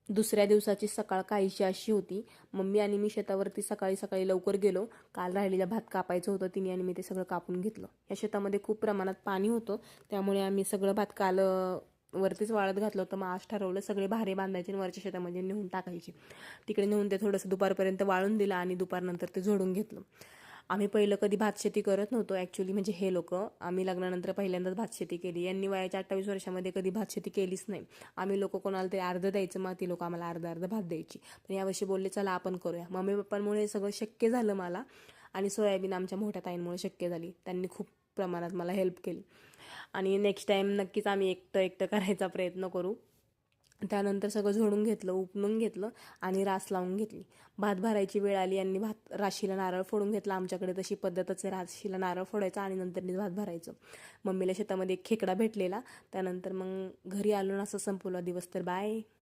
दुसऱ्या दिवसाची सकाळ काहीशी अशी होती. मम्मी आणि मी शेतावरती सकाळी सकाळी लवकर गेलो. काल राहिलेलं भात कापायचं होतं तिने आणि मी ते सगळं कापून घेतलं. या शेतामध्ये खूप प्रमाणात पाणी होतं, त्यामुळे आम्ही सगळं भात काल वरतीच वाळत घातलं होतं. मग आज ठरवलं सगळे भारे बांधायचे आणि वरच्या शेतामध्ये नेऊन टाकायचे. तिकडे नेऊन ते थोडंसं दुपारपर्यंत वाळून दिलं आणि दुपारनंतर ते झोडून घेतलं. आम्ही पहिलं कधी भातशेती करत नव्हतो ॲक्च्युली, म्हणजे हे लोक. आम्ही लग्नानंतर पहिल्यांदाच भातशेती केली. यांनी वयाच्या 28 वर्षामध्ये कधी भातशेती केलीच नाही. आम्ही लोक कोणाला ते अर्ध द्यायचं, मग ती लोक आम्हाला अर्धा अर्धा भात द्यायची. पण यावर्षी बोलले चला आपण करूया. मम्मी पप्पांमुळे हे सगळं शक्य झालं मला, आणि सोयाबीन आमच्या मोठ्या ताईंमुळे शक्य झाली. त्यांनी खूप प्रमाणात मला हेल्प केली. आणि नेक्स्ट टाईम नक्कीच आम्ही एकटं एकटं करायचा प्रयत्न करू. त्यानंतर सगळं झोडून घेतलं, उपणून घेतलं आणि रास लावून घेतली. भात भरायची वेळ आली आणि भात राशीला नारळ फोडून घेतला. आमच्याकडे तशी पद्धतच आहे, राशीला नारळ फोडायचा आणि नंतर भात भरायचं. मम्मीला शेतामध्ये एक खेकडा भेटलेला. त्यानंतर मग घरी आलो ना, असं संपवला दिवस. तर बाय.